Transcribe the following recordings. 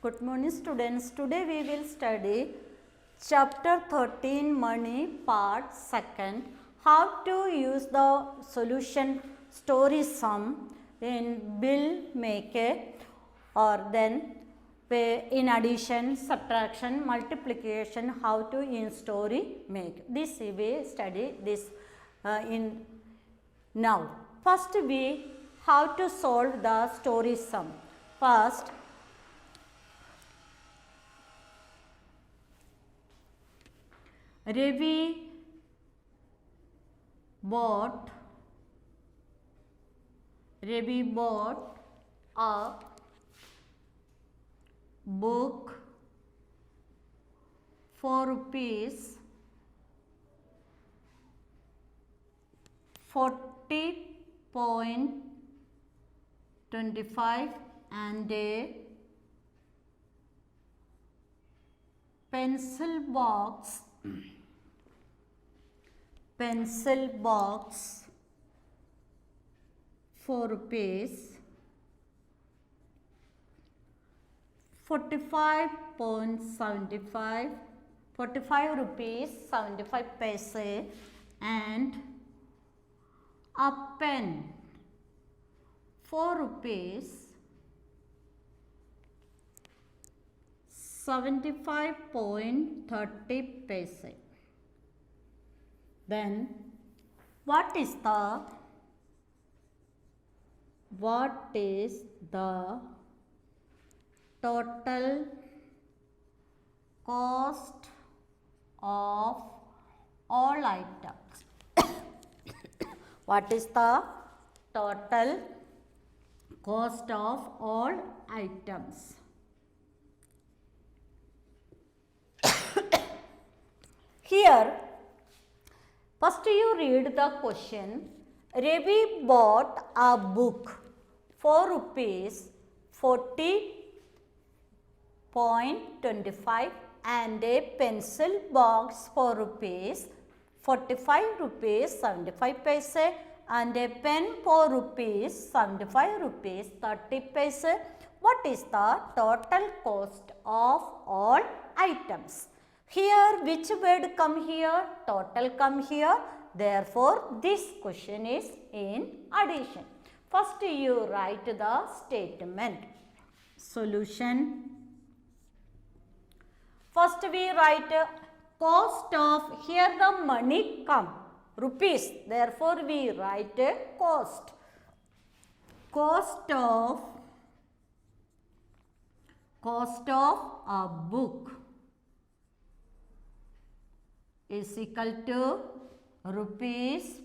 Good morning students. Today we will study chapter 13 money part 2nd, how to use the solution story sum in bill make or then in addition, subtraction, multiplication, how to in story make. This we study this in now. First we how to solve the story sum. First Ravi bought a book for rupees 40.25 and a pencil box for rupees 45 rupees 75 paise and a pen for rupees 75.30 paise. Then what is the total cost of all items? What is the total cost of all items? Here, first you read the question. Ravi bought a book for rupees 40.25 and a pencil box for rupees 45 rupees 75 paise and a pen for rupees 75 rupees 30 paise. What is the total cost of all items? Here which word come here? Total come here. Therefore, this question is in addition. First you write the statement. Solution. First we write cost of, here the money come, rupees. Therefore, we write cost. Cost of a book is equal to rupees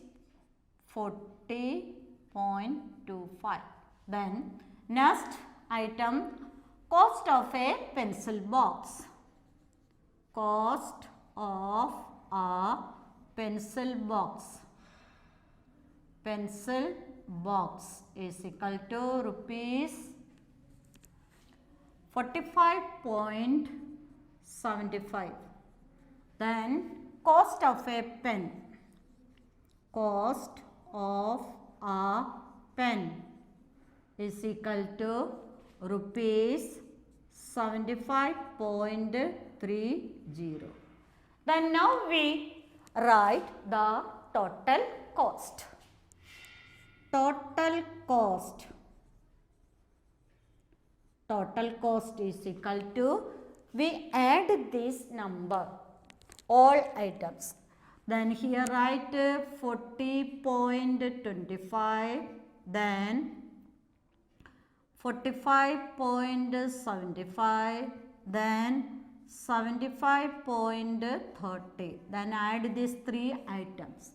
40.25. Then next item, cost of a pencil box. Cost of a pencil box. Pencil box is equal to rupees 45.75. Then cost of a pen. Cost of a pen is equal to rupees 75.30. Then now we write the total cost. Total cost is equal to, we add this number, all items. Then here write 40.25, then 45.75, then 75.30. Then add these three items.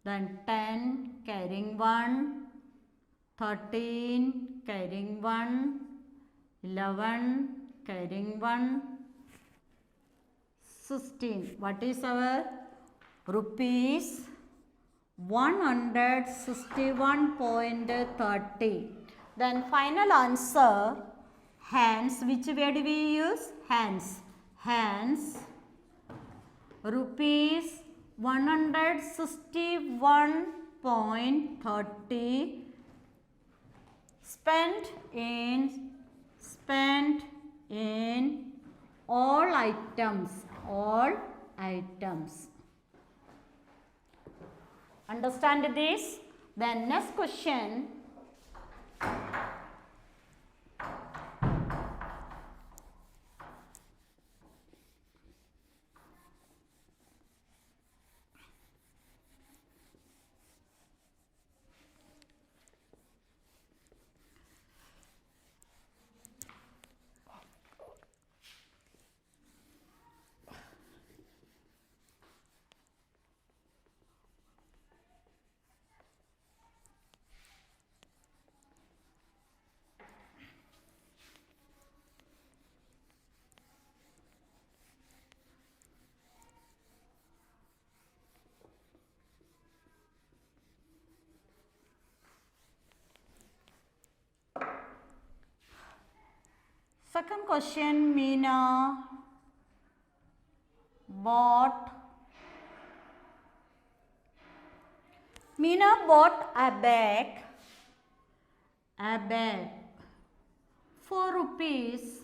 Then 10 carrying 1, 13 carrying 1, 11 carrying 1, 16. What is our rupees 161.30. Then final answer, hands. Which word we use? Hands. Hands rupees 161.30 spent in all items, all items. Understand this? Then next question. Second question, Meena bought a bag for rupees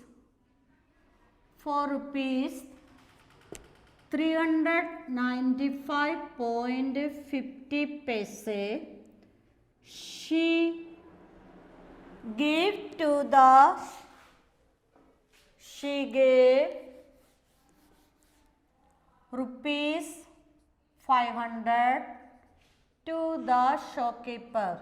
395.50 paise. She gave rupees 500 to the shopkeeper.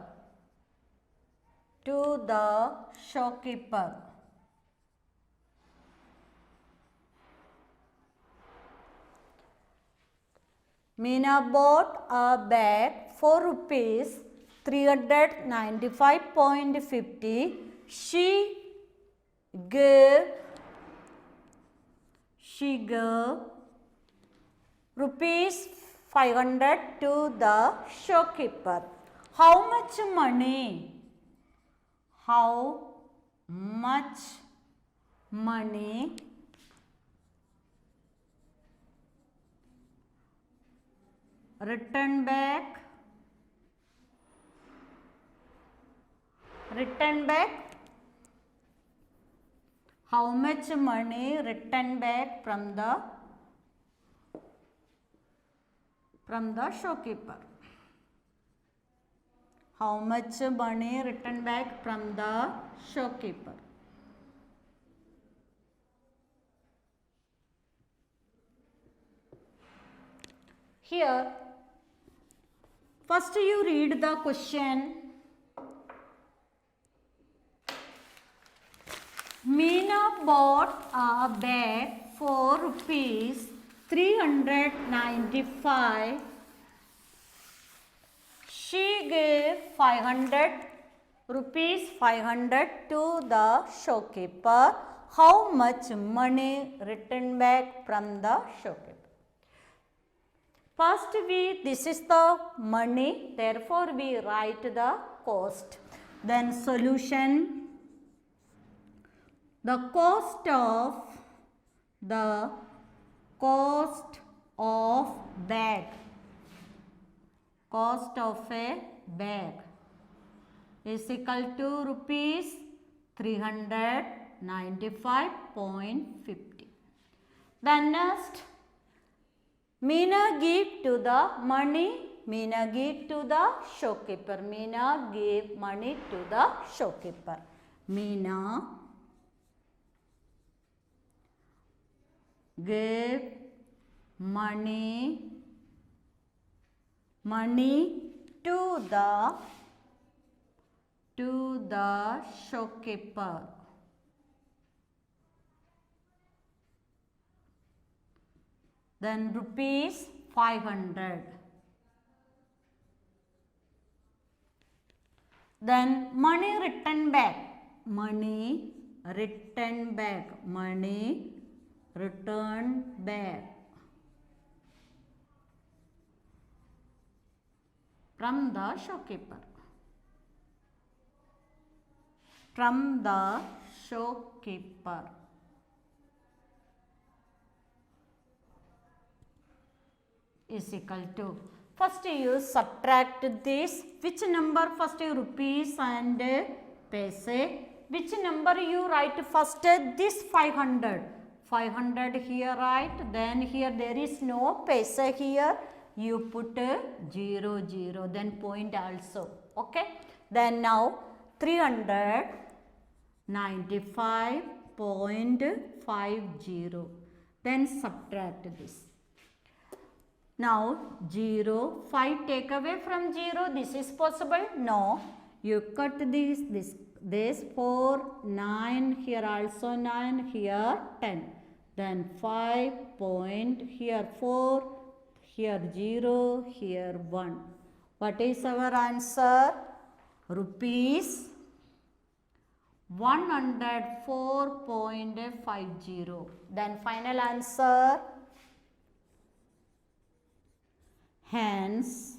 Meena bought a bag for rupees 395.50. She gave rupees 500 to the shopkeeper. How much money return back how much money returned back from the shopkeeper? How much money returned back from the shopkeeper? Here, first you read the question. Meena bought a bag for rupees 395. She gave 500 to the shopkeeper. How much money returned back from the shopkeeper? First this is the money, therefore we write the cost. Then solution. The cost of a bag is equal to rupees 395.50. Then next, Meena gave to the shopkeeper. Meena gave money to the shopkeeper. Meena gave money to the shopkeeper. Then rupees 500. Then money returned back from the shopkeeper. Is equal to, first you subtract this, which number? First rupees and paise, which number you write first? This 500. 500 here, right? Then here there is no paisa here. You put 0, 0. Then point also. Okay. Then now 395.50. Then subtract this. Now 0, 5 take away from 0. This is possible? No. You cut this 4, 9, here also 9, here 10. Then 5 point, here 4, here 0, here 1. What is our answer? Rupees 104.50. Then final answer. Hence,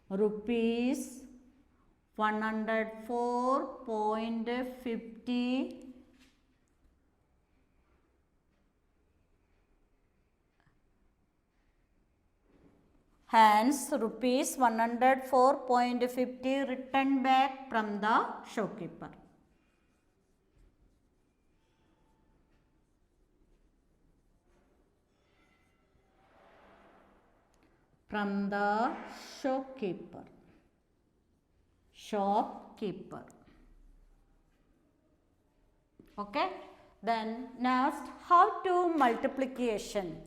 rupees 104.50 hence rupees 104.50 returned back from the shopkeeper. From the shopkeeper. Okay. Then next, how to multiplication.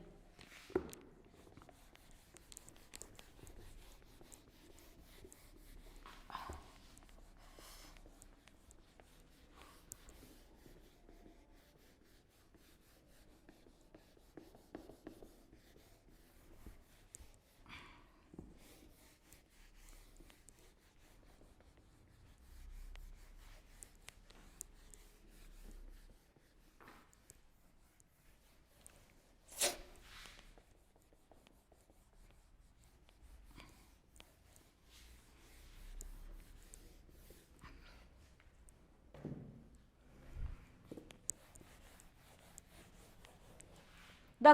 The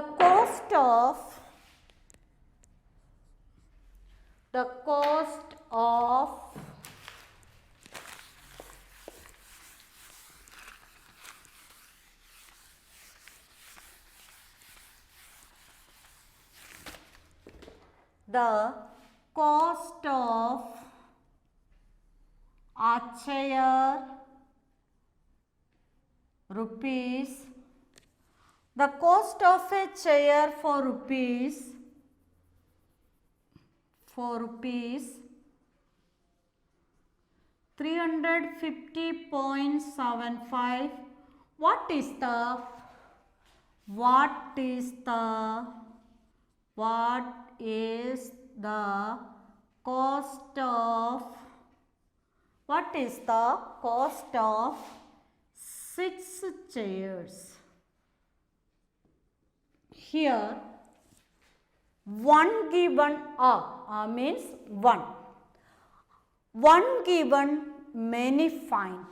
cost of a chair rupees. The cost of a chair for rupees 350.75. What is the cost of 6 chairs? Here, one given means one. One given, many find.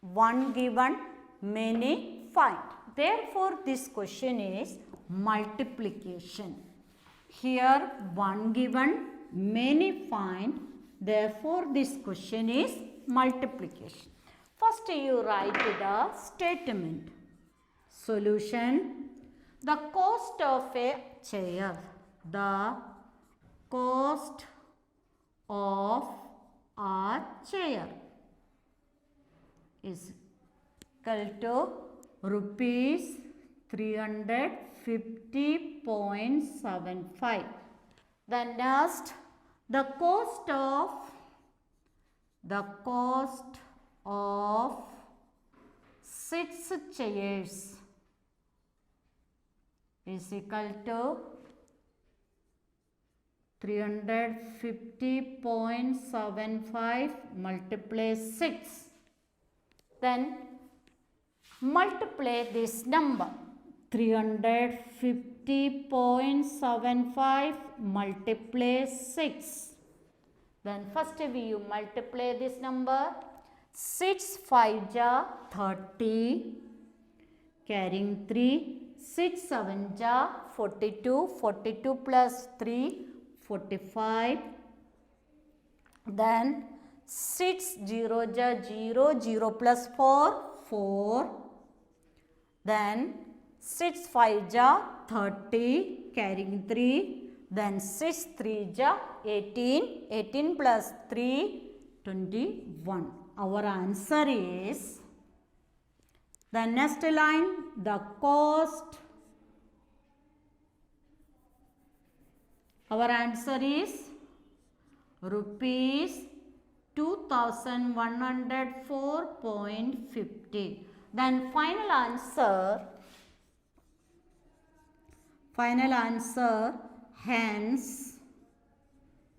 One given, many find. Therefore, this question is multiplication. Here, one given, many find. Therefore, this question is multiplication. First, you write the statement. Solution. The cost of a chair. The cost of a chair is equal to rupees 350.75. Then next, the cost of 6 chairs is equal to 350.75 multiply 6. Then multiply this number. 350.75 multiply 6. Then first you multiply this number. 6 5 ja 30, carrying 3. 6 7 ja 42, 42 plus 3, 45. Then 6 0 ja 0, 0 plus 4, 4. Then 6 5 ja 30, carrying 3. Then 6 3 ja 18, 18 plus 3, 21. Our answer is, the next line, the cost. Our answer is rupees 2104.50. Then final answer,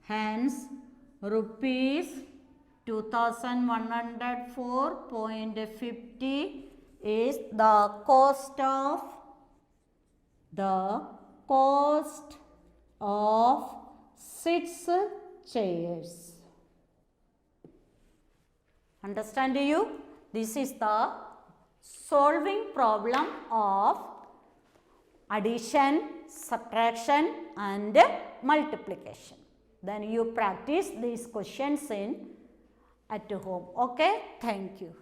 hence rupees 2104.50 is the cost of 6 chairs. Understand you? This is the solving problem of addition, subtraction and multiplication. Then you practice these questions at home. Okay? Thank you.